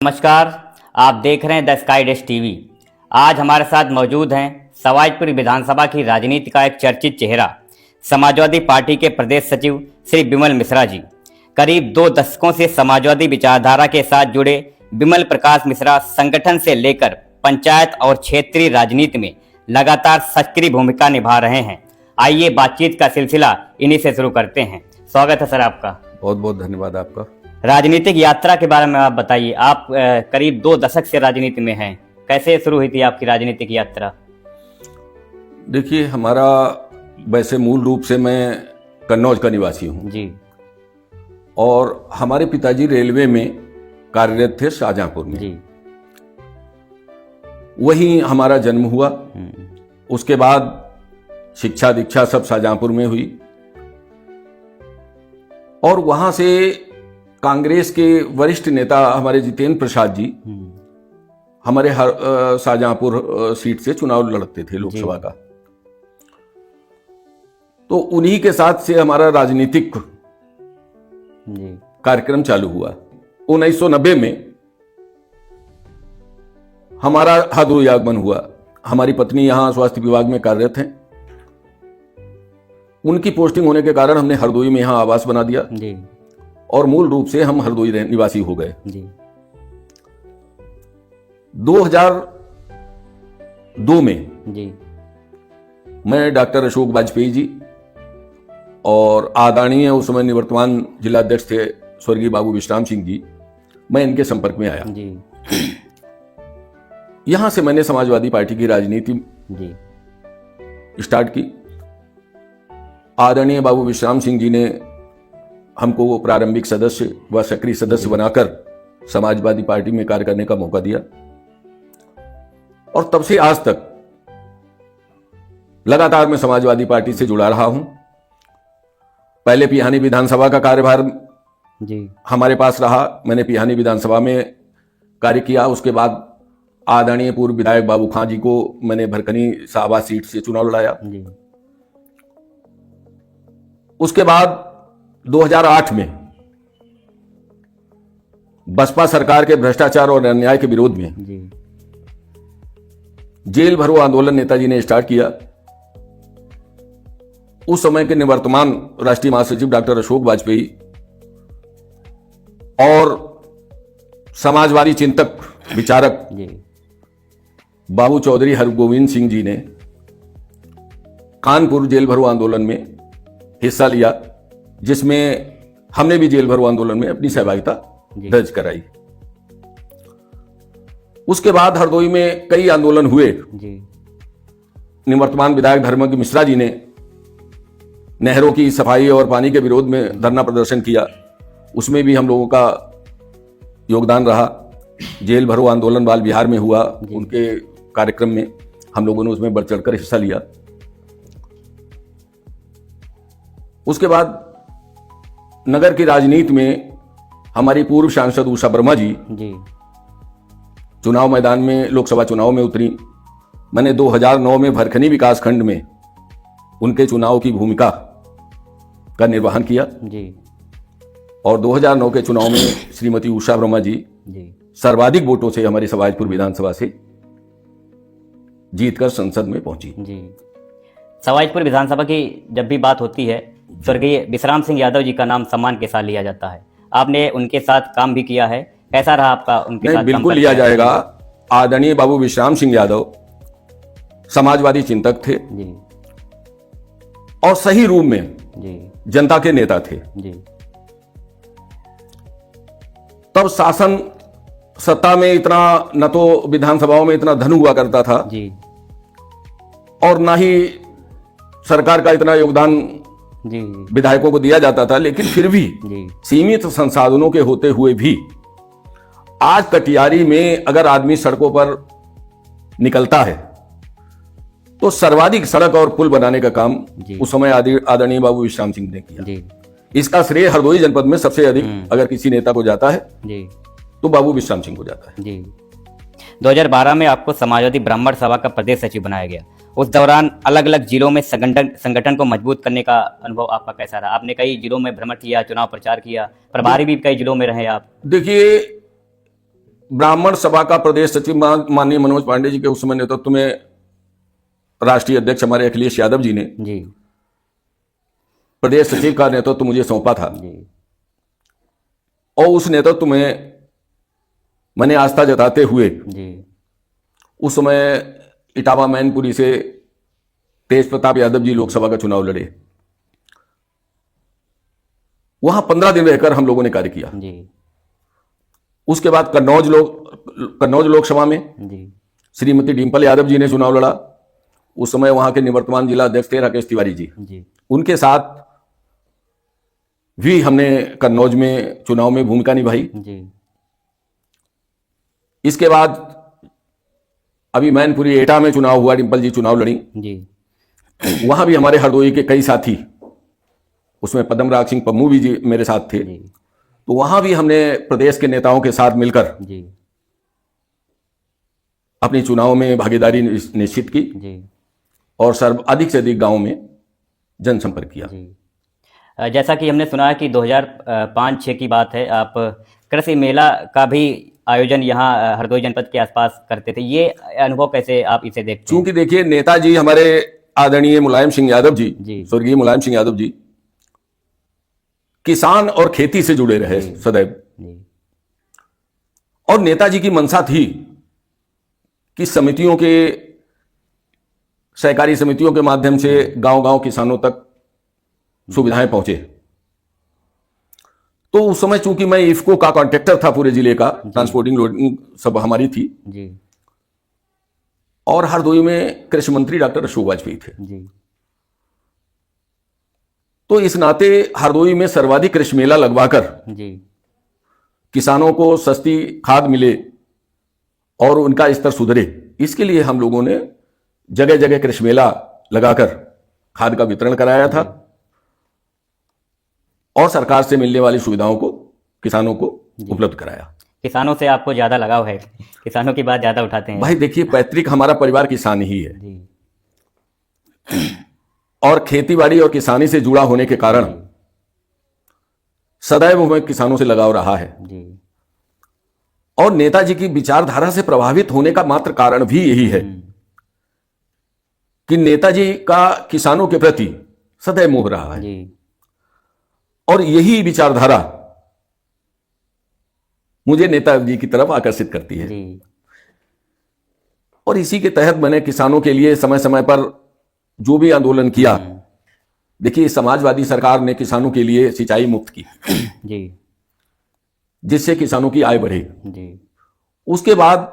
नमस्कार, आप देख रहे हैं द स्काई डैश टीवी। आज हमारे साथ मौजूद हैं सवाईपुर विधानसभा की राजनीति का एक चर्चित चेहरा, समाजवादी पार्टी के प्रदेश सचिव श्री विमल मिश्रा जी। करीब 2 दशकों से समाजवादी विचारधारा के साथ जुड़े विमल प्रकाश मिश्रा संगठन से लेकर पंचायत और क्षेत्रीय राजनीति में लगातार सक्रिय भूमिका निभा रहे हैं। आइए बातचीत का सिलसिला इन्हीं से शुरू करते हैं। स्वागत है सर आपका। बहुत बहुत धन्यवाद आपका। राजनीतिक यात्रा के बारे में आप बताइए। आप करीब 2 दशक से राजनीति में हैं। कैसे शुरू हुई थी आपकी राजनीतिक यात्रा? देखिए, हमारा वैसे मूल रूप से मैं कन्नौज का निवासी हूँ जी, और हमारे पिताजी रेलवे में कार्यरत थे शाहजहांपुर में जी। वहीं हमारा जन्म हुआ। उसके बाद शिक्षा दीक्षा सब शाहजहांपुर में हुई और वहां से कांग्रेस के वरिष्ठ नेता हमारे जितेंद्र प्रसाद जी हमारे शाहजहांपुर सीट से चुनाव लड़ते थे लोकसभा का। तो उन्हीं के साथ से हमारा राजनीतिक कार्यक्रम चालू हुआ। 1990 में हमारा हरदोई आगमन हुआ। हमारी पत्नी यहां स्वास्थ्य विभाग में कार्यरत हैं। उनकी पोस्टिंग होने के कारण हमने हरदोई में यहां आवास बना दिया जी, और मूल रूप से हम हरदोई निवासी हो गए जी। 2002 में जी, मैं डॉक्टर अशोक वाजपेयी जी और आदरणीय उस समय निवर्तमान जिलाध्यक्ष थे स्वर्गीय बाबू विश्राम सिंह जी, मैं इनके संपर्क में आया जी, यहां से मैंने समाजवादी पार्टी की राजनीति जी, स्टार्ट की। आदरणीय बाबू विश्राम सिंह जी ने हमको वो प्रारंभिक सदस्य व सक्रिय सदस्य बनाकर समाजवादी पार्टी में कार्य करने का मौका दिया और तब से आज तक लगातार मैं समाजवादी पार्टी से जुड़ा रहा हूं। पहले पिहानी विधानसभा का कार्यभार जी, हमारे पास रहा। मैंने पिहानी विधानसभा में कार्य किया। उसके बाद आदरणीय पूर्व विधायक बाबू खां जी को मैंने भरकनी साहबा सीट से चुनाव लड़ाया। जी, उसके बाद 2008 में बसपा सरकार के भ्रष्टाचार और अन्याय के विरोध में जी, जेल भरो आंदोलन नेताजी ने स्टार्ट किया। उस समय के निवर्तमान राष्ट्रीय महासचिव डॉक्टर अशोक वाजपेयी और समाजवादी चिंतक विचारक जी, बाबू चौधरी हरगोविंद सिंह जी ने कानपुर जेल भरो आंदोलन में हिस्सा लिया, जिसमें हमने भी जेल भरो आंदोलन में अपनी सहभागिता दर्ज कराई। उसके बाद हरदोई में कई आंदोलन हुए। जी, निवर्तमान विधायक धर्मज्ञ मिश्रा जी ने नहरों की सफाई और पानी के विरोध में धरना प्रदर्शन किया। उसमें भी हम लोगों का योगदान रहा। जेल भरो आंदोलन बाल बिहार में हुआ, उनके कार्यक्रम में हम लोगों ने उसमें बढ़ चढ़कर हिस्सा लिया। उसके बाद नगर की राजनीति में हमारी पूर्व सांसद उषा वर्मा जी चुनाव मैदान में लोकसभा चुनाव में उतरी। मैंने 2009 में भरखनी विकास खंड में उनके चुनाव की भूमिका का निर्वहन किया जी, और 2009 के चुनाव में श्रीमती उषा वर्मा जी सर्वाधिक वोटों से हमारी सवाईपुर विधानसभा से जीतकर संसद में पहुंची। जी। सवाईपुर विधानसभा की जब भी बात होती है, स्वर्गीय विश्राम सिंह यादव जी का नाम सम्मान के साथ लिया जाता है। आपने उनके साथ काम भी किया है। कैसा रहा आपका उनके साथ? बिल्कुल लिया जाएगा। आदरणीय बाबू विश्राम सिंह यादव समाजवादी चिंतक थे जी, और सही रूप में जी, जनता के नेता थे। जी, तब शासन सत्ता में इतना न तो विधानसभाओं में इतना धन हुआ करता था जी, और ना ही सरकार का इतना योगदान जी, विधायकों को दिया जाता था, लेकिन फिर भी जी, सीमित संसाधनों के होते हुए भी आज कटियारी में अगर आदमी सड़कों पर निकलता है तो सर्वाधिक सड़क और पुल बनाने का काम उस समय आदरणीय बाबू विश्राम सिंह ने किया। जी, इसका श्रेय हरदोई जनपद में सबसे अधिक अगर किसी नेता को जाता है जी, तो बाबू विश्राम सिंह को जाता है। जी। 2012 में आपको समाजवादी ब्राह्मण सभा का प्रदेश सचिव बनाया गया। उस दौरान अलग अलग जिलों में संगठन को मजबूत करने का अनुभव आपका कैसा रहा? आपने कई जिलों में भ्रमण किया, चुनाव प्रचार किया, प्रभारी भी कई जिलों में रहे आप। देखिए, ब्राह्मण सभा का प्रदेश सचिव माननीय मनोज पांडे जी के उस समय नेतृत्व में राष्ट्रीय अध्यक्ष हमारे अखिलेश यादव जी ने जी प्रदेश सचिव का नेतृत्व मुझे सौंपा था जी और उस नेतृत्व में मैंने आस्था जताते हुए जी उस समय इटावा मैनपुरी से तेज प्रताप यादव जी लोकसभा का चुनाव लड़े। वहां 15 दिन रहकर हम लोगों ने कार्य किया। जी उसके बाद कन्नौज लोकसभा में जी श्रीमती डिम्पल यादव जी ने चुनाव लड़ा। उस समय वहां के निवर्तमान जिला अध्यक्ष थे राकेश तिवारी जी। जी उनके साथ भी हमने कन्नौज में चुनाव में भूमिका निभाई। जी इसके बाद अभी मैनपुरी एटा में चुनाव हुआ, डिम्पल जी चुनाव लड़ी। जी वहां भी हमारे हरदोई के कई साथी, उसमें पद्मराज सिंह पम्मू भी जी मेरे साथ थे। जी तो वहां भी हमने प्रदेश के नेताओं के साथ मिलकर जी अपनी चुनाव में भागीदारी निश्चित की जी और अधिक से अधिक गांवों में जनसंपर्क किया। जी जैसा कि हमने सुना है कि 2005-06 की बात है, आप कृषि मेला का भी आयोजन यहाँ हरदोई जनपद के आसपास करते थे। ये अनुभव कैसे आप इसे देखते हैं? चूंकि देखिए नेताजी हमारे आदरणीय मुलायम सिंह यादव जी। जी, स्वर्गीय मुलायम सिंह यादव जी किसान और खेती से जुड़े रहे सदैव। जी और नेताजी की मंशा थी कि समितियों के, सहकारी समितियों के माध्यम से गांव-गांव किसानों तक सुविधाएं पहुंचे। तो उस समय चूंकि मैं इफको का कॉन्ट्रैक्टर था पूरे जिले का, ट्रांसपोर्टिंग लोडिंग सब हमारी थी। जी और हरदोई में कृषि मंत्री डॉक्टर अशोक वाजपेयी थे। जी तो इस नाते हरदोई में सर्वाधिक कृषि मेला लगवाकर जी किसानों को सस्ती खाद मिले और उनका स्तर सुधरे, इसके लिए हम लोगों ने जगह जगह कृषि मेला लगाकर खाद का वितरण कराया था और सरकार से मिलने वाली सुविधाओं को किसानों को उपलब्ध कराया। किसानों से आपको ज़्यादा लगाव है, किसानों की बात ज़्यादा उठाते हैं। भाई देखिए, पैतृक हमारा परिवार किसान ही है जी और खेतीबाड़ी और किसानी से जुड़ा होने के कारण सदैव हमें किसानों से लगाव रहा है। जी और नेताजी की विचारधारा से प्रभावित होने का मात्र कारण भी यही है कि नेताजी का किसानों के प्रति सदैव मोह रहा है जी और यही विचारधारा मुझे नेताजी की तरफ आकर्षित करती है। जी और इसी के तहत मैंने किसानों के लिए समय समय पर जो भी आंदोलन किया, देखिए समाजवादी सरकार ने किसानों के लिए सिंचाई मुफ्त की जी जिससे किसानों की आय बढ़े। जी उसके बाद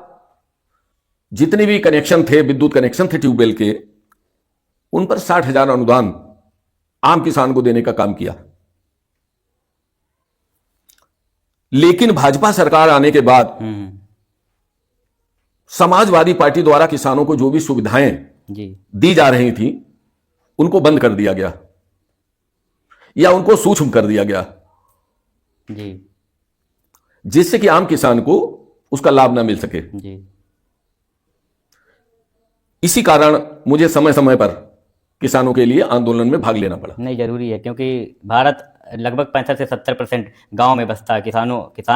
जितने भी कनेक्शन थे, विद्युत कनेक्शन थे ट्यूबवेल के, उन पर 60,000 अनुदान आम किसान को देने का काम किया। लेकिन भाजपा सरकार आने के बाद समाजवादी पार्टी द्वारा किसानों को जो भी सुविधाएं जी दी जा रही थी उनको बंद कर दिया गया या उनको सूक्ष्म कर दिया गया, जी जिससे कि आम किसान को उसका लाभ ना मिल सके। जी इसी कारण मुझे समय समय पर किसानों के लिए आंदोलन में भाग लेना पड़ा। नहीं, जरूरी है क्योंकि भारत लगभग 65 से 70% गांव में बसता है। किसान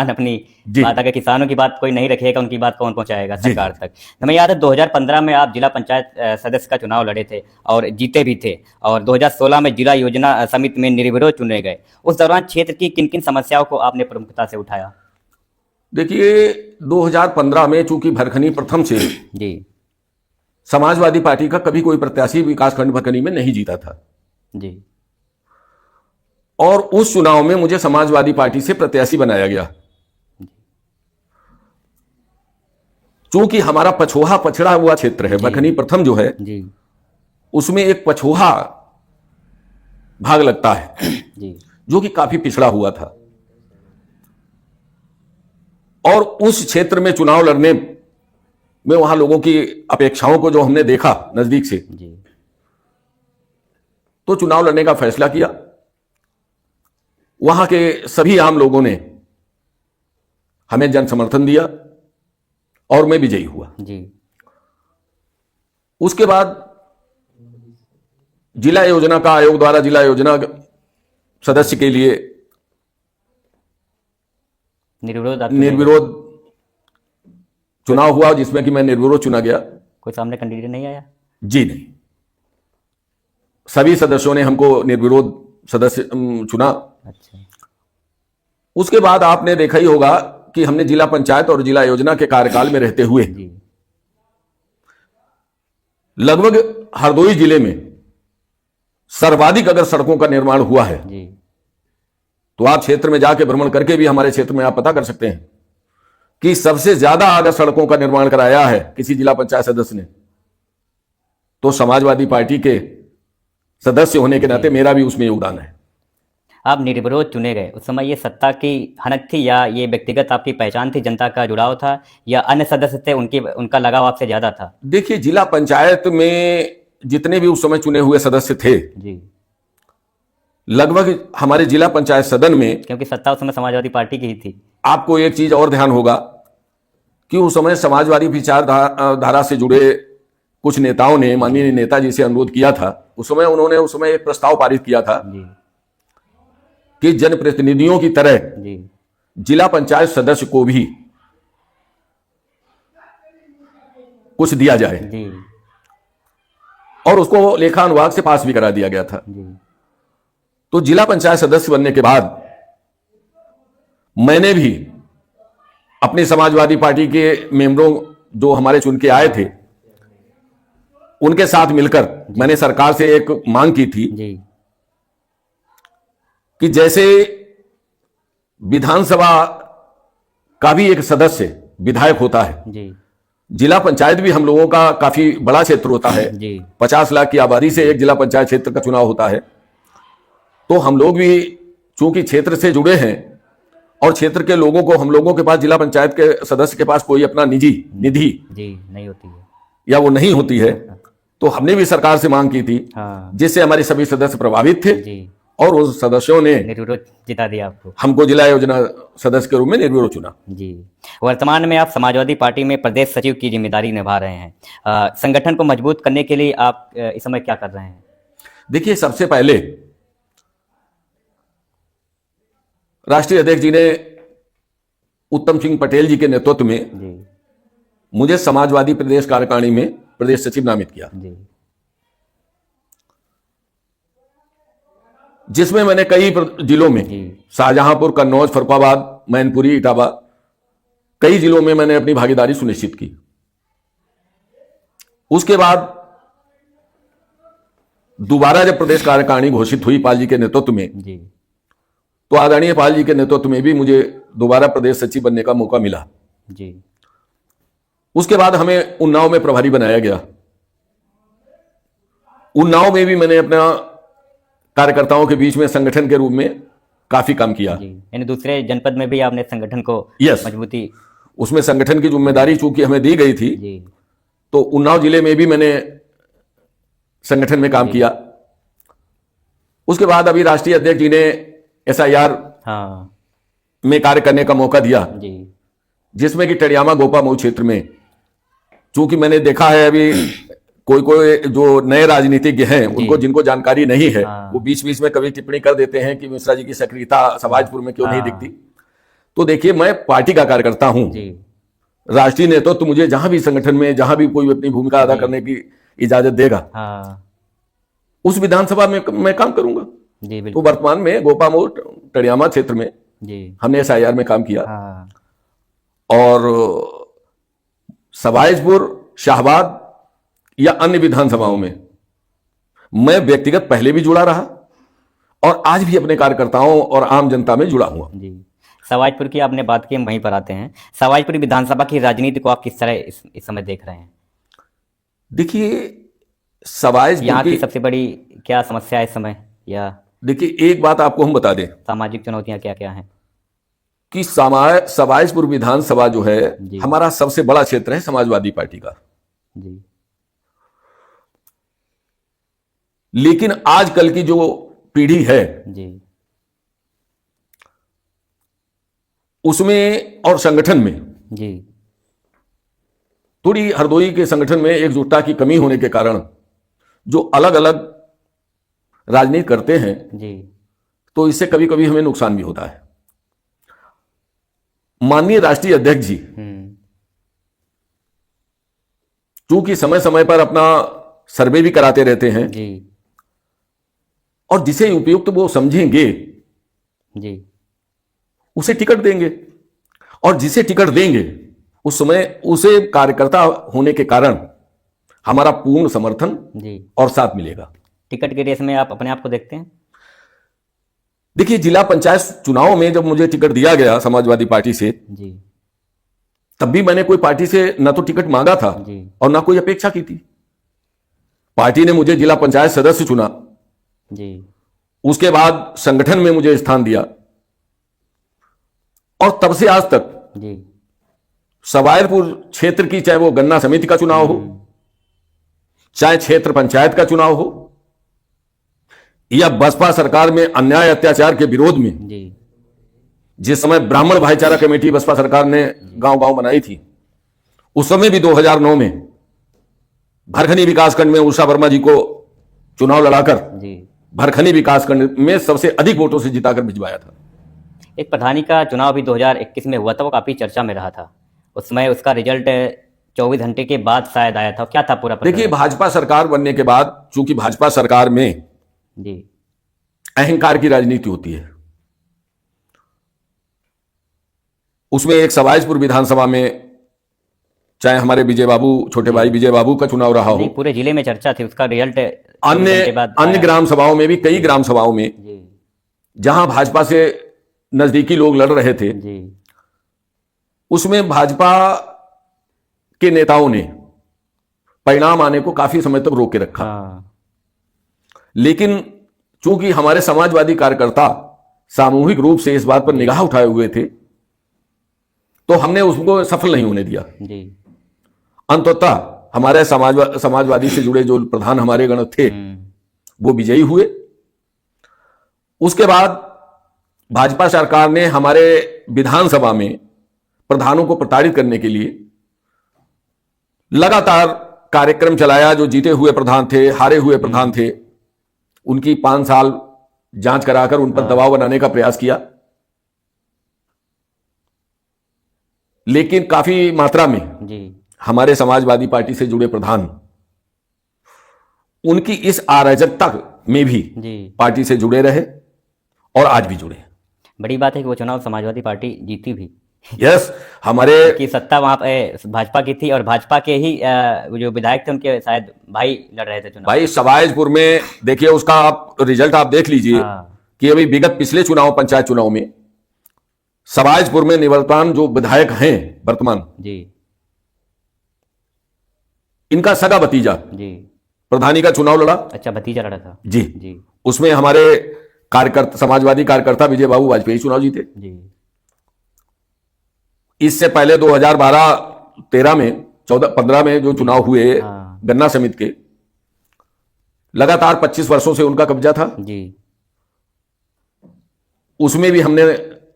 अपनी बात, अगर किसानों की बात कोई नहीं रखेगा उनकी बात कौन पहुंचाएगा सरकार तक। हमें याद है 2015 में आप जिला पंचायत सदस्य का चुनाव लड़े थे और जीते भी थे और 2016 में जिला योजना समिति में निर्विरोध चुने गए। उस दौरान क्षेत्र की किन किन समस्याओं को आपने प्रमुखता से उठाया? देखिए 2015 में चूंकि भरखनी प्रथम से जी समाजवादी पार्टी का कभी कोई प्रत्याशी विकासखंड भरखनी में नहीं जीता था जी और उस चुनाव में मुझे समाजवादी पार्टी से प्रत्याशी बनाया गया। चूंकि हमारा पछोहा पछड़ा हुआ क्षेत्र है, भरखनी प्रथम जो है जी उसमें एक पछोहा भाग लगता है जी जो कि काफी पिछड़ा हुआ था और उस क्षेत्र में चुनाव लड़ने में वहां लोगों की अपेक्षाओं को जो हमने देखा नजदीक से, जी तो चुनाव लड़ने का फैसला किया। वहां के सभी आम लोगों ने हमें जन समर्थन दिया और मैं विजयी हुआ। जी उसके बाद जिला योजना का आयोग द्वारा जिला योजना सदस्य के लिए निर्विरोध निर्विरोध चुनाव हुआ जिसमें कि मैं निर्विरोध चुना गया। कोई सामने कैंडिडेट नहीं आया? जी नहीं, सभी सदस्यों ने हमको निर्विरोध सदस्य चुना। अच्छा। उसके बाद आपने देखा ही होगा कि हमने जिला पंचायत और जिला योजना के कार्यकाल में रहते हुए जी लगभग हरदोई जिले में सर्वाधिक अगर सड़कों का निर्माण हुआ है जी तो आप क्षेत्र में जाके भ्रमण करके भी हमारे क्षेत्र में आप पता कर सकते हैं कि सबसे ज्यादा अगर सड़कों का निर्माण कराया है किसी जिला पंचायत सदस्य ने तो समाजवादी पार्टी के सदस्य होने के नाते मेरा भी उसमें योगदान है। आप निर्विरोध चुने गए, उस समय ये सत्ता की हनक थी या ये व्यक्तिगत आपकी पहचान थी, जनता का जुड़ाव था, या अन्य सदस्य थे उनका लगाव आपसे ज्यादा था? देखिए, जिला पंचायत में जितने भी उस समय चुने हुए सदस्य थे जी, लगभग हमारे जिला पंचायत सदन में, क्योंकि सत्ता उस समय समाजवादी पार्टी की ही थी। आपको एक चीज और ध्यान होगा कि उस समय समाजवादी विचारधारा से जुड़े कुछ नेताओं ने माननीय नेताजी से अनुरोध किया था। उन्होंने उस समय एक प्रस्ताव पारित किया था जी कि जनप्रतिनिधियों की तरह जी जिला पंचायत सदस्य को भी कुछ दिया जाए, जी और उसको लेखा अनुभाग से पास भी करा दिया गया था। जी तो जिला पंचायत सदस्य बनने के बाद मैंने भी अपनी समाजवादी पार्टी के मेंबरों जो हमारे चुन के आए थे उनके साथ मिलकर मैंने सरकार से एक मांग की थी जी कि जैसे विधानसभा का भी एक सदस्य विधायक होता है, जी जिला पंचायत भी हम लोगों का काफी बड़ा क्षेत्र होता है। जी 50 लाख की आबादी से एक जिला पंचायत क्षेत्र का चुनाव होता है। तो हम लोग भी चूंकि क्षेत्र से जुड़े हैं और क्षेत्र के लोगों को, हम लोगों के पास, जिला पंचायत के सदस्य के पास कोई अपना निजी निधि जी नहीं होती है। या वो नहीं होती है, तो हमने भी सरकार से मांग की थी, हाँ जिससे हमारे सभी सदस्य प्रभावित थे जी, और उस सदस्यों ने निर्विरोध जिता दिया आपको। हमको जिला योजना सदस्य के रूप में निर्विरोध चुना। जी, वर्तमान में आप समाजवादी पार्टी में प्रदेश सचिव की जिम्मेदारी निभा रहे हैं। संगठन को मजबूत करने के लिए आप इस समय क्या कर रहे हैं? देखिए, सबसे पहले राष्ट्रीय अध्यक्ष जी ने उत्तम सिंह पटेल जी के नेतृत्व में जी मुझे समाजवादी प्रदेश कार्यकारिणी में प्रदेश सचिव नामित किया, जी जिसमें मैंने कई जिलों में, जी शाहजहांपुर, कन्नौज, फरुखाबाद, मैनपुरी, इटावा, कई जिलों में मैंने अपनी भागीदारी सुनिश्चित की। उसके बाद दोबारा जब प्रदेश कार्यकारिणी घोषित हुई पाल जी के नेतृत्व में, जी तो आदरणीय पाल जी के नेतृत्व में भी मुझे दोबारा प्रदेश सचिव बनने का मौका मिला। जी उसके बाद हमें उन्नाव में प्रभारी बनाया गया। उन्नाव में भी मैंने अपना कार्यकर्ताओं के बीच में संगठन के रूप में काफी काम किया। जी, यानी दूसरे जनपद में भी आपने संगठन को यस, मजबूती, उसमें संगठन की जिम्मेदारी चूंकि हमें दी गई थी, जी तो उन्नाव जिले में भी मैंने संगठन में काम किया। उसके बाद अभी राष्ट्रीय अध्यक्ष जी ने SIR हाँ में कार्य करने का मौका दिया, जी जिसमें कि टड़ियामा गोपा मऊ क्षेत्र में, चूंकि मैंने देखा है अभी कोई जो नए राजनीतिज्ञ हैं उनको, जिनको जानकारी नहीं है, हाँ। वो बीच बीच में कभी टिप्पणी कर देते हैं कि मिश्रा जी की सक्रियता समाजपुर में क्यों नहीं हाँ। दिखती। तो देखिए, मैं पार्टी का कार्यकर्ता हूं, जी राष्ट्रीय नेतृत्व तो मुझे जहां भी संगठन में, जहां भी कोई अपनी भूमिका अदा करने की इजाजत देगा, हाँ उस विधानसभा में मैं काम करूंगा। जी तो बिल्कुल वर्तमान में गोपामऊ टड़ियामा क्षेत्र में जी हमने SIR में काम किया, हाँ और सवाईजपुर, शाहबाद या अन्य विधानसभाओं में मैं व्यक्तिगत पहले भी जुड़ा रहा और आज भी अपने कार्यकर्ताओं और आम जनता में जुड़ा हुआ। जी। सवाईजपुर की आपने बात की, हम वहीं पर आते हैं। सवाईजपुर विधानसभा की राजनीति को आप किस तरह इस समय देख रहे हैं? देखिए, सवाईजपुर यहाँ की की, सबसे बड़ी क्या समस्या है इस समय, या देखिए एक बात आपको हम बता दें सामाजिक चुनौतियां क्या क्या हैं? कि सवाईजपुर विधानसभा जो है जी। हमारा सबसे बड़ा क्षेत्र है समाजवादी पार्टी का। जी लेकिन आजकल की जो पीढ़ी है जी उसमें और संगठन में जी थोड़ी हरदोई के संगठन में एकजुटता की कमी होने के कारण जो अलग अलग राजनीति करते हैं, जी तो इससे कभी कभी हमें नुकसान भी होता है। माननीय राष्ट्रीय अध्यक्ष जी चूंकि समय समय पर अपना सर्वे भी कराते रहते हैं जी और जिसे उपयुक्त वो समझेंगे जी उसे टिकट देंगे, और जिसे टिकट देंगे उस समय उसे कार्यकर्ता होने के कारण हमारा पूर्ण समर्थन जी। और साथ मिलेगा। टिकट के रेस में आप अपने आप को देखते हैं? देखिए, जिला पंचायत चुनाव में जब मुझे टिकट दिया गया समाजवादी पार्टी से, जी तब भी मैंने कोई पार्टी से ना तो टिकट मांगा था जी और ना कोई अपेक्षा की थी। पार्टी ने मुझे जिला पंचायत सदस्य चुना, जी उसके बाद संगठन में मुझे स्थान दिया, और तब से आज तक जी सवायरपुर क्षेत्र की, चाहे वो गन्ना समिति का चुनाव हो, चाहे क्षेत्र पंचायत का चुनाव हो, या बसपा सरकार में अन्याय अत्याचार के विरोध में जी जिस समय ब्राह्मण भाईचारा कमेटी बसपा सरकार ने गांव गांव बनाई थी, उस समय भी 2009 में भरखनी विकासखंड में उषा वर्मा जी को चुनाव लड़ाकर जी भरखनी विकासखंड में सबसे अधिक वोटों से जिताकर भिजवाया था। एक प्रधानी का चुनाव भी 2021 में हुआ था, वो काफी चर्चा में रहा था। उस समय उसका रिजल्ट 24 घंटे के बाद शायद आया था। क्या था पूरा प्रकरण? देखिए, भाजपा सरकार बनने के बाद चूंकि भाजपा सरकार में जी अहंकार की राजनीति होती है, उसमें एक सवाईजपुर विधानसभा में चाहे हमारे विजय बाबू, छोटे भाई विजय बाबू का चुनाव रहा नहीं, हो, पूरे जिले में चर्चा थी, उसका रिजल्ट अन्य ग्राम सभाओं में भी, कई ग्राम सभाओं में जी जहां भाजपा से नजदीकी लोग लड़ रहे थे, जी उसमें भाजपा के नेताओं ने परिणाम आने को काफी समय तक रोक के रखा। हाँ लेकिन चूंकि हमारे समाजवादी कार्यकर्ता सामूहिक रूप से इस बात पर निगाह उठाए हुए थे, तो हमने उसको सफल नहीं होने दिया। जी अंततः हमारे समाजवादी से जुड़े जो प्रधान हमारे गण थे वो विजयी हुए। उसके बाद भाजपा सरकार ने हमारे विधानसभा में प्रधानों को प्रताड़ित करने के लिए लगातार कार्यक्रम चलाया। जो जीते हुए प्रधान थे, हारे हुए प्रधान थे, उनकी 5 साल जांच कराकर उन पर दबाव बनाने का प्रयास किया। लेकिन काफी मात्रा में जी हमारे समाजवादी पार्टी से जुड़े प्रधान उनकी इस अराजकता में भी जी पार्टी से जुड़े रहे और आज भी जुड़े। बड़ी बात है कि वो चुनाव समाजवादी पार्टी जीती भी, यस, हमारे कि सत्ता वहां पे भाजपा की थी और भाजपा के ही वो जो विधायक थे उनके शायद भाई लड़ रहे थे चुनाव। भाई सवाईजपुर में देखिए, उसका आप रिजल्ट आप देख लीजिए कि अभी विगत पिछले चुनाव, पंचायत चुनाव में सवाईजपुर में निवर्तमान जो विधायक हैं वर्तमान, जी इनका सगा भतीजा जी प्रधानी का चुनाव लड़ा। अच्छा, भतीजा लड़ा था। जी जी उसमें हमारे कार्यकर्ता, समाजवादी कार्यकर्ता विजय बाबू वाजपेयी चुनाव जीते। जी इससे पहले 2012-13 में, 14-15 में जो चुनाव हुए हाँ। गन्ना समिति के, लगातार 25 वर्षों से उनका कब्जा था। जी उसमें भी हमने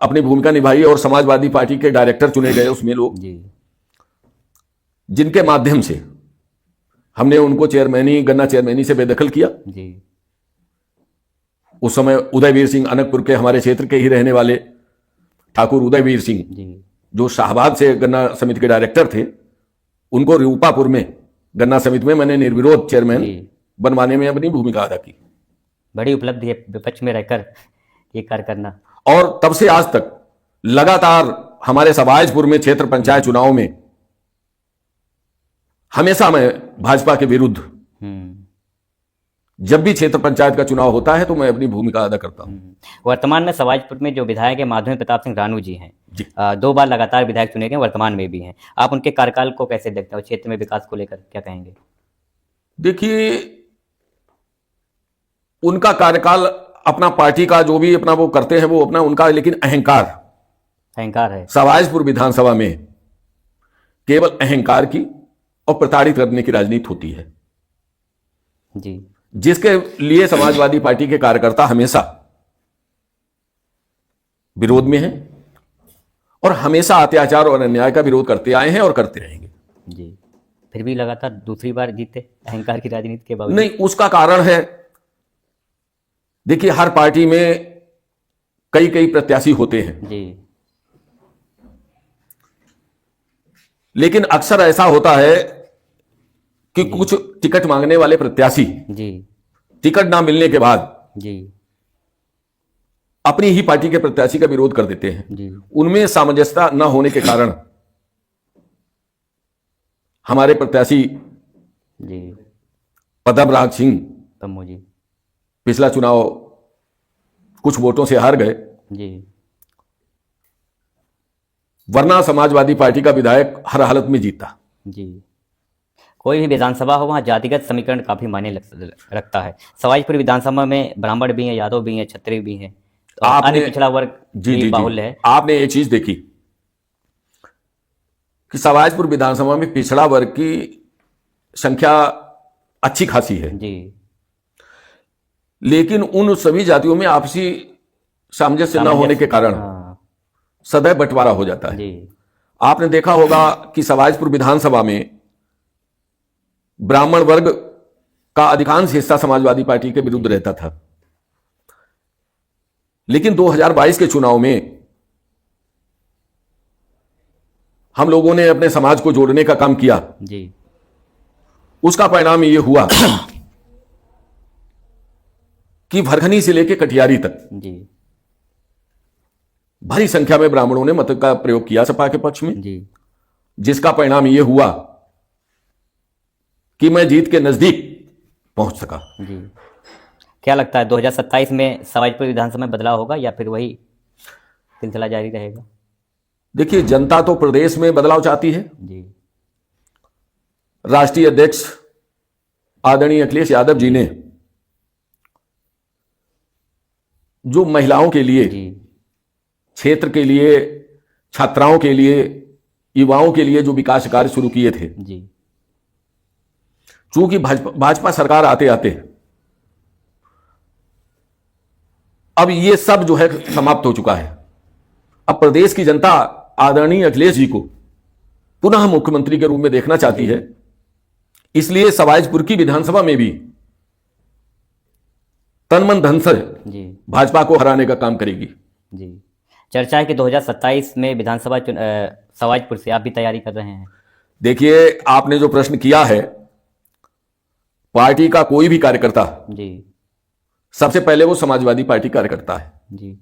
अपनी भूमिका निभाई और समाजवादी पार्टी के डायरेक्टर चुने गए उसमें लोग, जी जिनके माध्यम से हमने उनको चेयरमैनी, गन्ना चेयरमैनी से बेदखल किया। जी उस समय उदयवीर सिंह, अनकपुर के हमारे क्षेत्र के ही रहने वाले ठाकुर उदयवीर सिंह, जी जो शाहबाद से गन्ना समिति के डायरेक्टर थे, उनको रूपापुर में गन्ना समिति में मैंने निर्विरोध चेयरमैन जी। बनवाने में अपनी भूमिका अदा की। बड़ी उपलब्धि है विपक्ष में रहकर ये कार्य करना। और तब से आज तक लगातार हमारे सवाईजपुर में क्षेत्र पंचायत चुनाव में हमेशा मैं भाजपा के विरुद्ध, जब भी क्षेत्र पंचायत का चुनाव होता है तो मैं अपनी भूमिका अदा करता हूं। वर्तमान में सवाईजपुर में जो विधायक है माधवेंद्र प्रताप सिंह रानू जी हैं, जी। 2 बार लगातार विधायक चुने गए, वर्तमान में भी हैं। आप उनके कार्यकाल को कैसे देखते हो? क्षेत्र में विकास को लेकर क्या कहेंगे? देखिए, उनका कार्यकाल अपना पार्टी का जो भी अपना वो करते हैं वो अपना उनका, लेकिन अहंकार है। सवाईजपुर विधानसभा में केवल अहंकार की और प्रताड़ित करने की राजनीति होती है, जी जिसके लिए समाजवादी पार्टी के कार्यकर्ता हमेशा विरोध में हैं और हमेशा अत्याचार और अन्याय का विरोध करते आए हैं और करते रहेंगे। जी फिर भी लगातार दूसरी बार जीते अहंकार की राजनीति के बावजूद। नहीं, उसका कारण है, देखिए, हर पार्टी में कई कई प्रत्याशी होते हैं, जी लेकिन अक्सर ऐसा होता है कि कुछ टिकट मांगने वाले प्रत्याशी जी टिकट ना मिलने के बाद जी अपनी ही पार्टी के प्रत्याशी का विरोध कर देते हैं। जी उनमें सामंजस्य न होने के कारण हमारे प्रत्याशी जी पद्मराज सिंह तम्मू जी पिछला चुनाव कुछ वोटों से हार गए, जी वरना समाजवादी पार्टी का विधायक हर हालत में जीता। जी। कोई भी विधानसभा हो वहाँ जातिगत समीकरण काफी मायने रखता है। सवाईपुर विधानसभा में ब्राह्मण भी हैं, यादव भी हैं, क्षत्रिय भी हैं, तो अन्य पिछड़ा वर्ग भी बाहुल्य है। आपने ये चीज देखी कि सवाईपुर विधानसभा में पिछड़ा वर्ग की संख्या अच्छी खासी है, जी लेकिन उन सभी जातियों में आपसी सामंजस्य न होने के कारण हाँ, सदैव बंटवारा हो जाता है। जी आपने देखा होगा कि सवाईपुर विधानसभा में ब्राह्मण वर्ग का अधिकांश हिस्सा समाजवादी पार्टी के विरुद्ध रहता था, लेकिन 2022 के चुनाव में हम लोगों ने अपने समाज को जोड़ने का काम किया। जी उसका परिणाम यह हुआ कि भरखनी से लेकर कटियारी तक जी भारी संख्या में ब्राह्मणों ने मत का प्रयोग किया सपा के पक्ष में, जी जिसका परिणाम यह हुआ कि मैं जीत के नजदीक पहुंच सका। जी। क्या लगता है 2027 में सवाईपुर विधानसभा में बदलाव होगा या फिर वही सिलसिला जारी रहेगा? देखिए, जनता तो प्रदेश में बदलाव चाहती है। जी राष्ट्रीय अध्यक्ष आदरणीय अखिलेश यादव जी ने जो महिलाओं के लिए, जी क्षेत्र के लिए, छात्राओं के लिए, युवाओं के लिए जो विकास कार्य शुरू किए थे, जी चूंकि भाजपा सरकार आते आते अब ये सब जो है समाप्त हो चुका है। अब प्रदेश की जनता आदरणीय अखिलेश जी को पुनः मुख्यमंत्री के रूप में देखना चाहती है, इसलिए सवाईपुर की विधानसभा में भी तन मन धन से जी भाजपा को हराने का काम करेगी। जी। चर्चा है कि 2027 में विधानसभा सवाईपुर से आप भी तैयारी कर रहे हैं। देखिए, आपने जो प्रश्न किया है, पार्टी का कोई भी कार्यकर्ता जी सबसे पहले वो समाजवादी पार्टी कार्यकर्ता है, जी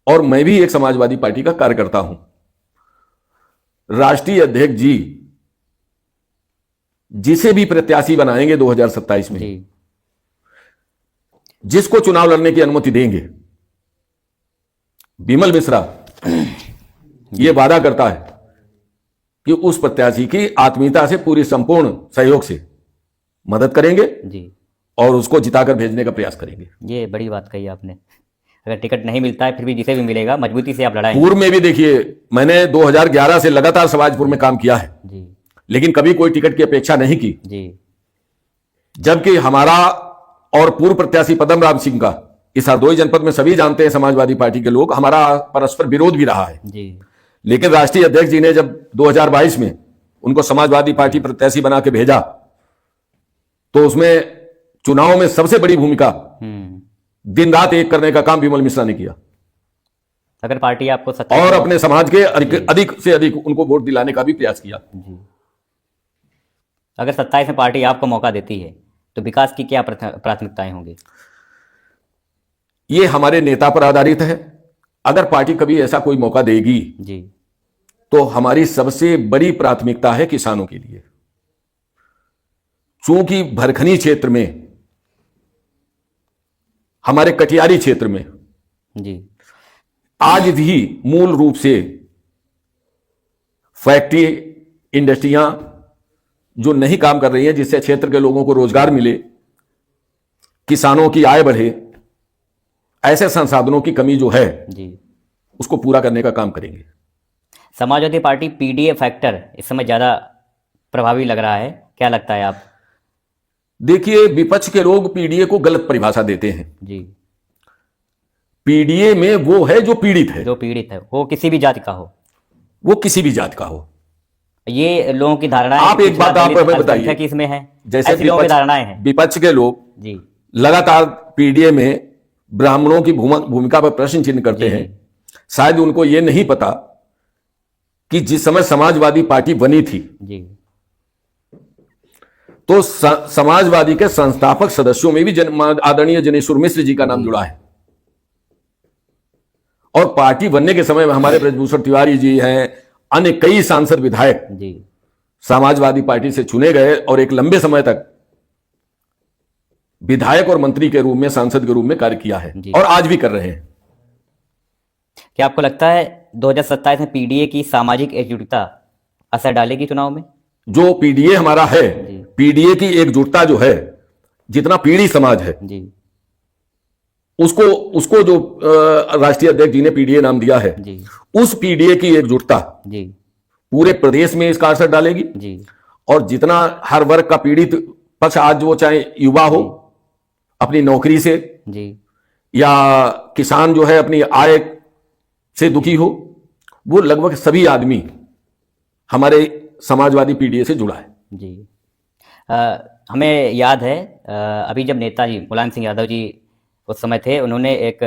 और मैं भी एक समाजवादी पार्टी का कार्यकर्ता हूं। राष्ट्रीय अध्यक्ष जी जिसे भी प्रत्याशी बनाएंगे 2027 में, जी जिसको चुनाव लड़ने की अनुमति देंगे, बिमल मिश्रा ये वादा करता है कि उस प्रत्याशी की आत्मीयता से पूरी संपूर्ण सहयोग से मदद करेंगे जी। और उसको जिताकर भेजने का प्रयास करेंगे। ये बड़ी बात कही आपने। अगर टिकट नहीं मिलता है फिर भी जिसे भी मिलेगा मजबूती से आप लड़ाएंगे। पूर्व में भी देखिए, मैंने 2011 से लगातार सवाईपुर में काम किया है, जी लेकिन कभी कोई टिकट की अपेक्षा नहीं की, जी जबकि हमारा और पूर्व प्रत्याशी पद्मराज सिंह का इस हरदोई जनपद में सभी जानते हैं, समाजवादी पार्टी के लोग, हमारा परस्पर विरोध भी रहा है। जी लेकिन राष्ट्रीय अध्यक्ष जी ने जब 2022 में उनको समाजवादी पार्टी प्रत्याशी बना के भेजा, तो उसमें चुनाव में सबसे बड़ी भूमिका दिन रात एक करने का काम विमल मिश्रा ने किया, अगर पार्टी आपको और अपने समाज के अधिक से अधिक उनको वोट दिलाने का भी प्रयास किया। जी। अगर 27 में पार्टी आपको मौका देती है तो विकास की क्या प्राथमिकताएं होंगी? ये हमारे नेता पर आधारित है। अगर पार्टी कभी ऐसा कोई मौका देगी जी तो हमारी सबसे बड़ी प्राथमिकता है किसानों के लिए। चूंकि भरखनी क्षेत्र में, हमारे कटियारी क्षेत्र में जी आज भी मूल रूप से फैक्ट्री, इंडस्ट्रियां जो नहीं काम कर रही हैं, जिससे क्षेत्र के लोगों को रोजगार मिले, किसानों की आय बढ़े, ऐसे संसाधनों की कमी जो है जी। उसको पूरा करने का काम करेंगे। समाजवादी पार्टी पीडीए फैक्टर इस समय ज्यादा प्रभावी लग रहा है, क्या लगता है आप? देखिए, विपक्ष के लोग पीडीए को गलत परिभाषा देते हैं। जी। पीडीए में वो है जो पीड़ित है, जो पीड़ित है वो किसी भी जाति का हो, वो किसी भी जात का हो। ये लोगों की धारणा है। आप एक बात आप हमें बताइए, कि इसमें है, जैसे ऐसी लोगों की धारणाएं हैं। विपक्ष के लोग जी लगातार पीडीए में ब्राह्मणों की भूमिका पर प्रश्न चिन्ह करते हैं। शायद उनको ये नहीं पता कि जिस समय समाजवादी पार्टी बनी थी, जी तो समाजवादी के संस्थापक सदस्यों में भी आदरणीय जनेश्वर मिश्र जी का नाम जुड़ा है। और पार्टी बनने के समय में हमारे ब्रजभूषण तिवारी जी हैं, अन्य कई सांसद विधायक जी समाजवादी पार्टी से चुने गए और एक लंबे समय तक विधायक और मंत्री के रूप में, सांसद के रूप में कार्य किया है और आज भी कर रहे हैं। क्या आपको लगता है 2027 में पीडीए की सामाजिक एकजुटता असर डालेगी चुनाव में? जो पीडीए हमारा है, पीडीए की एकजुटता जो है, जितना पीढ़ी समाज है जी, उसको जो राष्ट्रीय अध्यक्ष जी ने पीडीए नाम दिया है जी, उस पीडीए की एकजुटता जी, पूरे प्रदेश में इसका असर डालेगी जी, और जितना हर वर्ग का पीड़ित पक्ष, आज वो चाहे युवा हो अपनी नौकरी से, जी, या किसान जो है अपनी आय से दुखी हो, वो लगभग सभी आदमी हमारे समाजवादी पीडीए से जुड़ा है। जी। हमें याद है अभी जब नेताजी मुलायम सिंह यादव जी उस समय थे, उन्होंने एक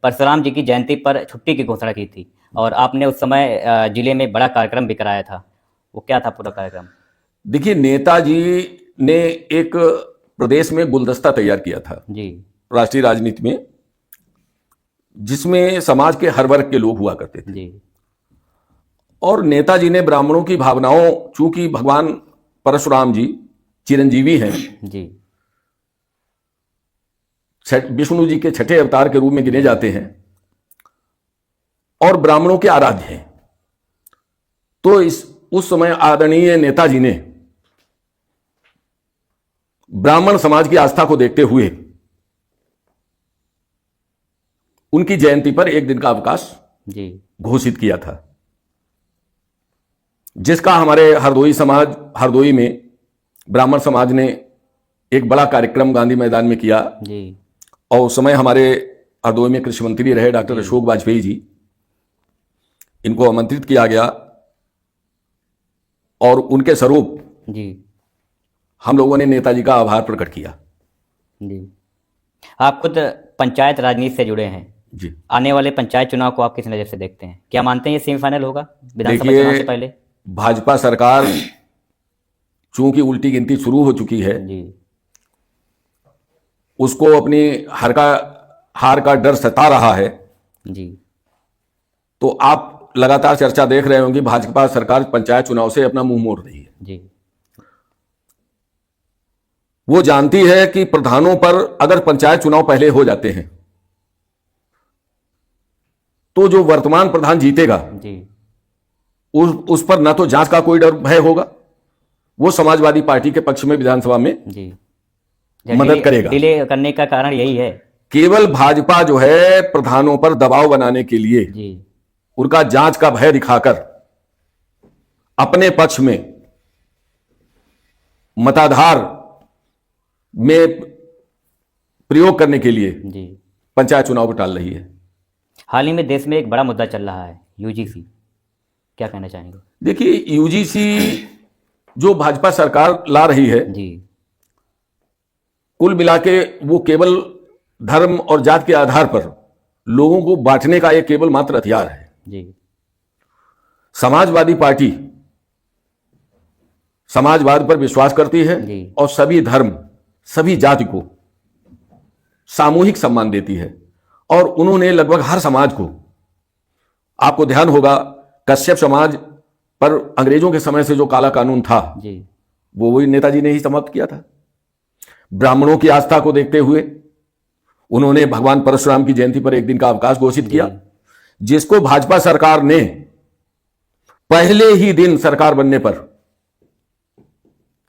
परशुराम जी की जयंती पर छुट्टी की घोषणा की थी और आपने उस समय जिले में बड़ा कार्यक्रम भी कराया था। वो क्या था पूरा कार्यक्रम? देखिए, नेताजी ने एक प्रदेश में गुलदस्ता तैयार किया था जी, राष्ट्रीय राजनीति में, जिसमें समाज के हर वर्ग के लोग हुआ करते थे। जी, और नेताजी ने ब्राह्मणों की भावनाओं, चूंकि भगवान परशुराम जी चिरंजीवी हैं, जी, विष्णु जी के छठे अवतार के रूप में गिने जाते हैं और ब्राह्मणों के आराध्य हैं, तो उस समय आदरणीय नेताजी ने ब्राह्मण समाज की आस्था को देखते हुए उनकी जयंती पर एक दिन का अवकाश जी, घोषित किया था, जिसका हमारे हरदोई में ब्राह्मण समाज ने एक बड़ा कार्यक्रम गांधी मैदान में किया। जी, और उस समय हमारे हरदोई में कृषि मंत्री रहे डॉक्टर अशोक वाजपेयी जी, इनको आमंत्रित किया गया और उनके स्वरूप जी, हम लोगों ने नेताजी का आभार प्रकट किया। जी। आप खुद पंचायत राजनीति से जुड़े हैं जी, आने वाले पंचायत चुनाव को आप किस नज़र से देखते हैं? क्या मानते हैं ये सेमीफाइनल होगा विधानसभा चुनाव से पहले? भाजपा सरकार चूंकि उल्टी गिनती शुरू हो चुकी है, जी, उसको अपनी हार का डर सता रहा है, जी, तो आप लगातार चर्चा देख रहे होंगे, भाजपा सरकार पंचायत चुनाव से अपना मुंह मोड़ रही है। जी, वो जानती है कि प्रधानों पर अगर पंचायत चुनाव पहले हो जाते हैं तो जो वर्तमान प्रधान जीतेगा जी, उस पर ना तो जांच का कोई डर भय होगा, वो समाजवादी पार्टी के पक्ष में विधानसभा में जी, मदद करेगा। डिले करने का कारण यही है। केवल भाजपा जो है प्रधानों पर दबाव बनाने के लिए जी, उनका जांच का भय दिखाकर अपने पक्ष में मताधार में प्रयोग करने के लिए जी। पंचायत चुनाव को टाल रही है। हाल ही में देश में एक बड़ा मुद्दा चल रहा है, यूजीसी, क्या कहना चाहेंगे? देखिए, यूजीसी जो भाजपा सरकार ला रही है, जी, कुल मिला के वो केवल धर्म और जात के आधार पर लोगों को बांटने का एक केवल मात्र हथियार है। जी, समाजवादी पार्टी समाजवाद पर विश्वास करती है जी। और सभी धर्म, सभी जाति को सामूहिक सम्मान देती है और उन्होंने लगभग हर समाज को, आपको ध्यान होगा कश्यप समाज पर अंग्रेजों के समय से जो काला कानून था जी, वो वही नेताजी ने ही समाप्त किया था। ब्राह्मणों की आस्था को देखते हुए उन्होंने भगवान परशुराम की जयंती पर एक दिन का अवकाश घोषित किया, जिसको भाजपा सरकार ने पहले ही दिन सरकार बनने पर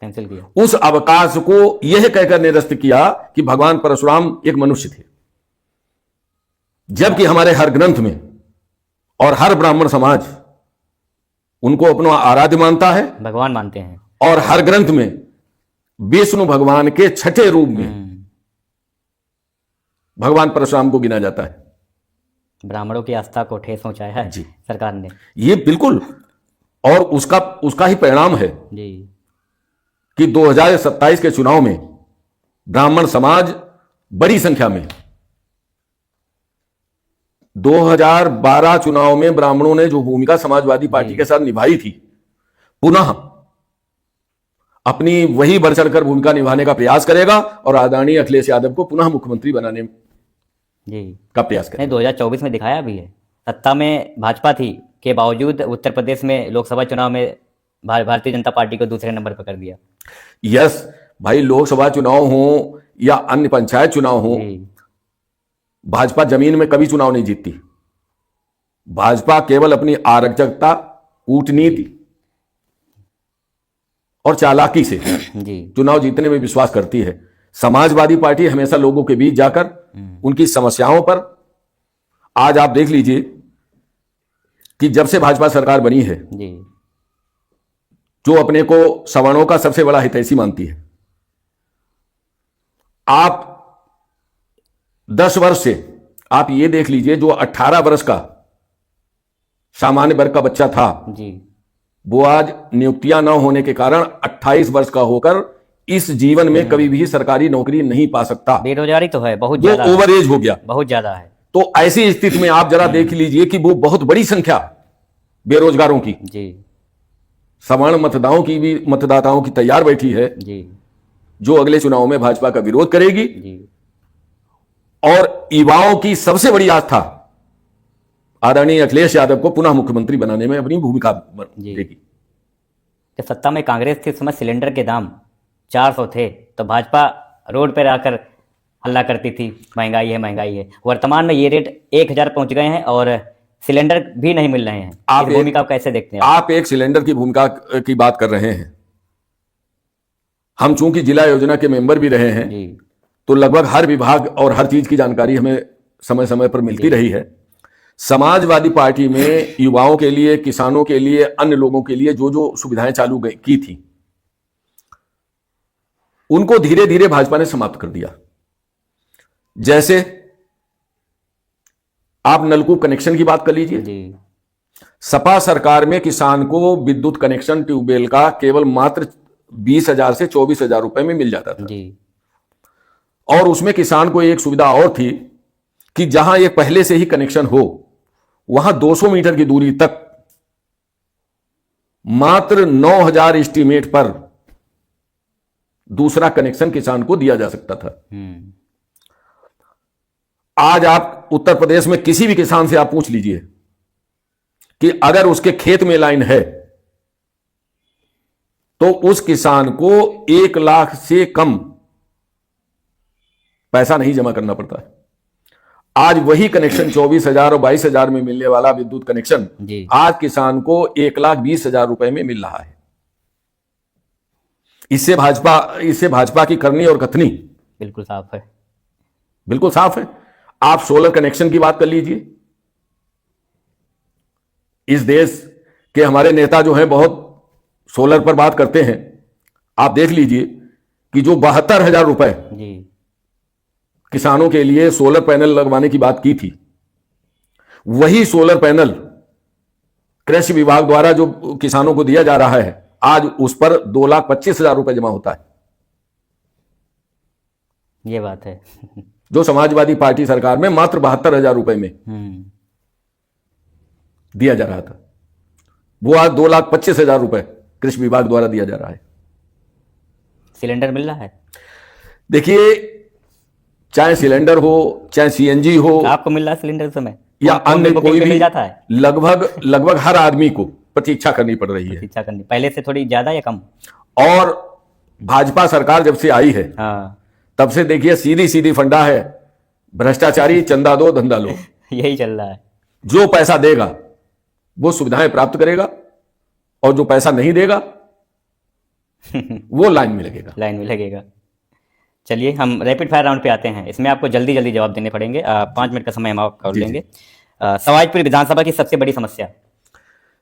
कैंसिल किया। उस अवकाश को यह कहकर निरस्त किया कि भगवान परशुराम एक मनुष्य थे, जबकि हमारे हर ग्रंथ में और हर ब्राह्मण समाज उनको अपना आराध्य मानता है, भगवान मानते हैं। और हर ग्रंथ में विष्णु भगवान के छठे रूप में भगवान परशुराम को गिना जाता है। ब्राह्मणों की आस्था को ठेस पहुंचाया है जी। सरकार ने। ये बिल्कुल, और उसका ही परिणाम है जी, कि 2027 के चुनाव में ब्राह्मण समाज बड़ी संख्या में, 2012 चुनाव में ब्राह्मणों ने जो भूमिका समाजवादी पार्टी के साथ निभाई थी, पुनः अपनी वही बढ़ चढ़कर भूमिका निभाने का प्रयास करेगा और आदरणीय अखिलेश यादव को पुनः मुख्यमंत्री बनाने जी का प्रयास करेगा। नहीं, 2024 में दिखाया भी है, सत्ता में भाजपा थी के बावजूद उत्तर प्रदेश में लोकसभा चुनाव में भारतीय जनता पार्टी को दूसरे नंबर पर कर दिया। यस भाई, लोकसभा चुनाव हो या अन्य पंचायत चुनाव हो, जी भाजपा जमीन में कभी चुनाव नहीं जीतती। भाजपा केवल अपनी अराजकता, कूटनीति और चालाकी से जी चुनाव जीतने में विश्वास करती है। समाजवादी पार्टी हमेशा लोगों के बीच जाकर उनकी समस्याओं पर, आज आप देख लीजिए कि जब से भाजपा सरकार बनी है, जी जो अपने को सवर्णों का सबसे बड़ा हितैषी मानती है, आप 10 वर्ष से आप ये देख लीजिए, जो 18 वर्ष का सामान्य वर्ग का बच्चा था, जी वो आज नियुक्तियां न होने के कारण 28 वर्ष का होकर इस जीवन में कभी भी सरकारी नौकरी नहीं पा सकता। बेरोजगारी तो है, बहुत वो ज्यादा ओवर एज हो गया। बहुत ज्यादा है। तो ऐसी स्थिति में आप जरा देख लीजिए कि वो बहुत बड़ी संख्या बेरोजगारों की, जी सवर्ण मतदाताओं की तैयार बैठी है, जी जो अगले चुनाव में भाजपा का विरोध करेगी। जी और युवाओं की सबसे बड़ी आस्था आदरणीय अखिलेश यादव को पुनः मुख्यमंत्री बनाने में अपनी भूमिका देगी। जब सत्ता में कांग्रेस थी उस समय सिलेंडर के दाम 400 थे, तो भाजपा रोड पर आकर हल्ला करती थी, महंगाई है महंगाई है। वर्तमान में ये रेट 1000 पहुंच गए हैं और सिलेंडर भी नहीं मिल रहे हैं। आप इस भूमिका को कैसे देखते हैं आप एक सिलेंडर की भूमिका की बात कर रहे हैं। हम चूंकि जिला योजना के मेंबर भी रहे हैं, जी तो लगभग हर विभाग और हर चीज की जानकारी हमें समय समय पर मिलती रही है। समाजवादी पार्टी में युवाओं के लिए, किसानों के लिए, अन्य लोगों के लिए जो जो सुविधाएं चालू की थी, उनको धीरे धीरे भाजपा ने समाप्त कर दिया। जैसे आप नलकूप कनेक्शन की बात कर लीजिए। जी सपा सरकार में किसान को विद्युत कनेक्शन ट्यूबवेल का केवल मात्र 20,000 से 24,000 रुपए में मिल जाता था। जी और उसमें किसान को एक सुविधा और थी कि जहां ये पहले से ही कनेक्शन हो, वहां 200 मीटर की दूरी तक मात्र 9,000 एस्टीमेट पर दूसरा कनेक्शन किसान को दिया जा सकता था। आज आप उत्तर प्रदेश में किसी भी किसान से आप पूछ लीजिए कि अगर उसके खेत में लाइन है, तो उस किसान को 1 लाख से कम पैसा नहीं जमा करना पड़ता है। आज वही कनेक्शन 24,000 और 22,000 में मिलने वाला विद्युत कनेक्शन जी आज किसान को 1,20,000 रुपए में मिल रहा है। इससे भाजपा की करनी और कथनी बिल्कुल साफ है। बिल्कुल साफ है। आप सोलर कनेक्शन की बात कर लीजिए। इस देश के हमारे नेता जो हैं बहुत सोलर पर बात करते हैं। आप देख लीजिए कि जो 72,000 रुपए जी किसानों के लिए सोलर पैनल लगवाने की बात की थी, वही सोलर पैनल कृषि विभाग द्वारा जो किसानों को दिया जा रहा है, आज उस पर 2,25,000 रुपए जमा होता है। ये बात है। जो समाजवादी पार्टी सरकार में मात्र 72,000 रुपए में दिया जा रहा था, वो आज 2,25,000 रुपए कृषि विभाग द्वारा दिया जा रहा है। सिलेंडर मिल रहा है। देखिए, चाहे सिलेंडर हो, चाहे सीएनजी हो, आपको मिल रहा है सिलेंडर समय या अन्य कोई भी, मिल जाता है। लगभग हर आदमी को प्रतीक्षा करनी पड़ रही है। प्रतीक्षा करनी पहले से थोड़ी ज्यादा या कम? और भाजपा सरकार जब से आई है, हाँ तब से देखिए सीधी सीधी फंडा है, भ्रष्टाचारी, चंदा दो धंधा लो। यही चल रहा है। जो पैसा देगा वो सुविधाएं प्राप्त करेगा, और जो पैसा नहीं देगा वो लाइन में लगेगा। लाइन में लगेगा। चलिए हम रैपिड फायर राउंड पे आते हैं। इसमें आपको जल्दी जल्दी जवाब देने पड़ेंगे। 5 मिनट का समय हम आपको कर लेंगे। सवाजपुर विधानसभा की सबसे बड़ी समस्या?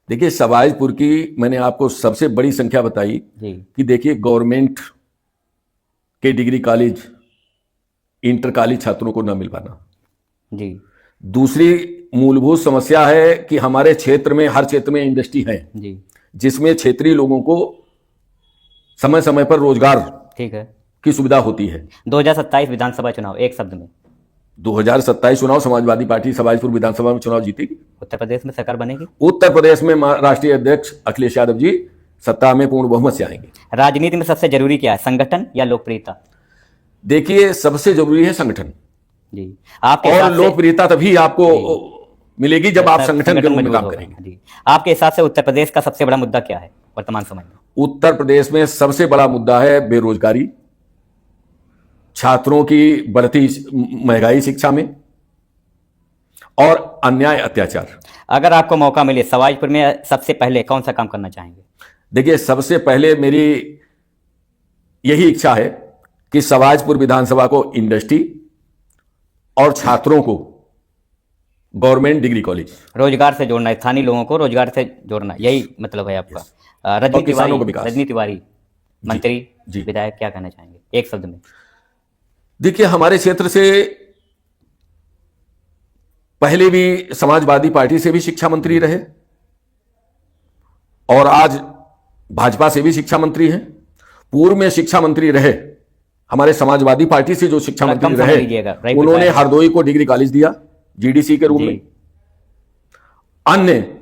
देखिए, सवाजपुर की मैंने आपको सबसे बड़ी संख्या बताई जी कि देखिए, गवर्नमेंट के डिग्री कॉलेज, इंटर कॉलेज छात्रों को न मिल पाना। जी दूसरी मूलभूत समस्या है कि हमारे क्षेत्र में, हर क्षेत्र में इंडस्ट्री है जी जिसमें क्षेत्रीय लोगों को समय समय पर रोजगार ठीक है। की सुविधा होती है। 2027 विधानसभा चुनाव एक शब्द में? 2027 चुनाव समाजवादी पार्टी सवाजपुर विधानसभा में चुनाव जीतेगी। उत्तर प्रदेश में सरकार बनेगी? उत्तर प्रदेश में राष्ट्रीय अध्यक्ष अखिलेश यादव जी सत्ता में पूर्ण बहुमत से आएंगे। राजनीति में सबसे जरूरी क्या है, संगठन या लोकप्रियता? देखिए, सबसे जरूरी है संगठन, जी। आपके और हिसाब से लोकप्रियता तभी आपको मिलेगी जब आप संगठन के रूप में मजबूत काम होगा। करेंगे। जी। आपके हिसाब से उत्तर प्रदेश का सबसे बड़ा मुद्दा क्या है वर्तमान समय में? उत्तर प्रदेश में सबसे बड़ा मुद्दा है बेरोजगारी, छात्रों की बढ़ती महंगाई शिक्षा में, और अन्याय अत्याचार। अगर आपको मौका मिले सवाईपुर में सबसे पहले कौन सा काम करना चाहेंगे? देखिए, सबसे पहले मेरी यही इच्छा है कि सवाजपुर विधानसभा को इंडस्ट्री और छात्रों को गवर्नमेंट डिग्री कॉलेज, रोजगार से जोड़ना है, स्थानीय लोगों को रोजगार से जोड़ना, यही मतलब है आपका। रजनी और किसानों को तिवारी, विकास। रजनी तिवारी मंत्री, जी। विधायक, क्या कहना चाहेंगे एक शब्द में? देखिए, हमारे क्षेत्र से पहले भी समाजवादी पार्टी से भी शिक्षा मंत्री रहे और आज भाजपा से भी शिक्षा मंत्री हैं। पूर्व में शिक्षा मंत्री रहे हमारे समाजवादी पार्टी से जो शिक्षा थोड़ा मंत्री कम समय रहे, लीजिएगा, राइट उन्होंने बताया। हरदोई को डिग्री कॉलेज दिया जीडीसी के रूप जी। में। अन्य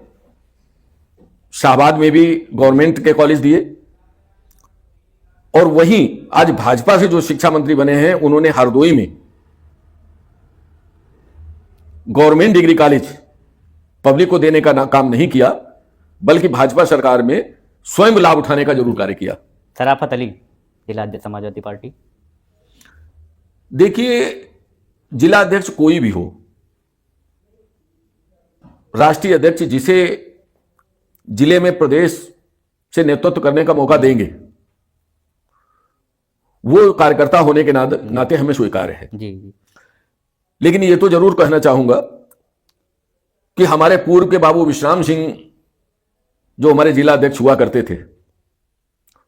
शाहबाद में भी गवर्नमेंट के कॉलेज दिए, और वहीं आज भाजपा से जो शिक्षा मंत्री बने हैं उन्होंने हरदोई में गवर्नमेंट डिग्री कॉलेज पब्लिक को देने का काम नहीं किया, बल्कि भाजपा सरकार में स्वयं लाभ उठाने का जरूर कार्य किया। शराफत अली, जिला अध्यक्ष समाजवादी पार्टी। देखिए, जिला अध्यक्ष कोई भी हो, राष्ट्रीय अध्यक्ष जिसे जिले में प्रदेश से नेतृत्व करने का मौका देंगे, वो कार्यकर्ता होने के नाते हमें स्वीकार्य है। जी। लेकिन ये तो जरूर कहना चाहूंगा कि हमारे पूर्व के बाबू विश्राम सिंह जो हमारे जिला अध्यक्ष हुआ करते थे,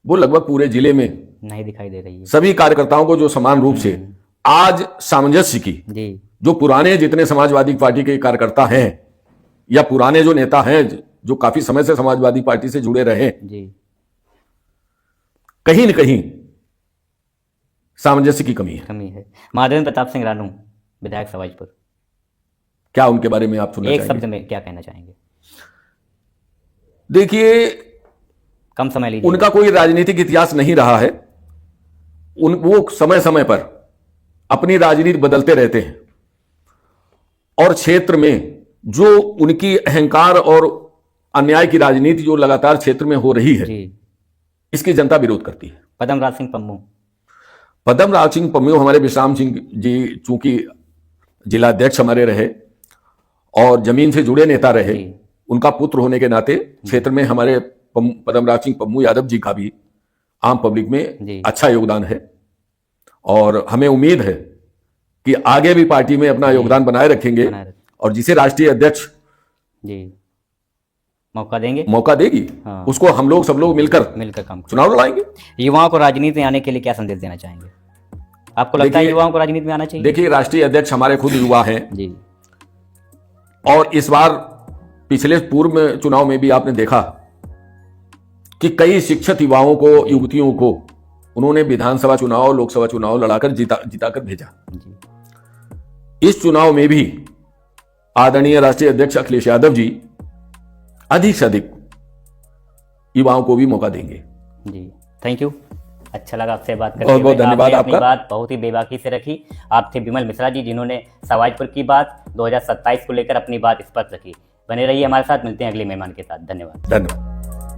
वो लगभग पूरे जिले में नहीं दिखाई दे रही है। सभी कार्यकर्ताओं को जो समान रूप से आज सामंजस्य की, जी। जो पुराने जितने समाजवादी पार्टी के कार्यकर्ता हैं या पुराने जो नेता हैं जो काफी समय से समाजवादी पार्टी से जुड़े रहे, जी। कहीं न कहीं सामंजस्य की कमी है। कमी है। महादेव प्रताप सिंह रानू, विधायक सवाईपुर, क्या उनके बारे में आप सुनना एक चाहेंगे? शब्द में क्या कहना चाहेंगे? देखिए, कम समय लीजिए। उनका कोई राजनीतिक इतिहास नहीं रहा है। वो समय समय पर अपनी राजनीति बदलते रहते हैं, और क्षेत्र में जो उनकी अहंकार और अन्याय की राजनीति जो लगातार क्षेत्र में हो रही है, जी। इसकी जनता विरोध करती है। पद्मराज सिंह पम्मू, पद्मराज सिंह पम्मू, हमारे विश्राम सिंह जी चूंकि जिला अध्यक्ष हमारे रहे और जमीन से जुड़े नेता रहे, जी। उनका पुत्र होने के नाते क्षेत्र में हमारे पद्मराज सिंह पम्मू यादव जी का भी आम पब्लिक में जी। अच्छा योगदान है, और हमें उम्मीद है कि आगे भी पार्टी में अपना योगदान बनाए रखेंगे, और जिसे राष्ट्रीय अध्यक्ष जी मौका देंगे, मौका देगी, हाँ। उसको हम लोग सब लोग मिलकर काम करें। चुनाव लड़ाएंगे। युवाओं को राजनीति में आने के लिए क्या संदेश देना चाहेंगे? आपको लगता है देखिए- युवाओं को राजनीति में आना चाहिए? देखिए, राष्ट्रीय अध्यक्ष हमारे खुद युवा हैं, जी। और इस बार पिछले पूर्व में चुनाव में भी आपने देखा कि कई शिक्षित युवाओं को, युवतियों को उन्होंने विधानसभा चुनाव, लोकसभा चुनाव लड़ाकर जिताकर भेजा। जी। इस चुनाव में भी आदरणीय राष्ट्रीय अध्यक्ष अखिलेश यादव जी अधिक से अधिक युवाओं को भी मौका देंगे। जी, थैंक यू। अच्छा लगा आपसे बात करके। बहुत बहुत धन्यवाद आपने अपनी आपका। बात बहुत ही बेबाकी से रखी। आप थे बिमल मिश्रा जी, जिन्होंने सवाईपुर की बात 2027 को लेकर अपनी बात स्पष्ट रखी। बने रहिए हमारे साथ, मिलते हैं अगले मेहमान के साथ। धन्यवाद। धन्यवाद।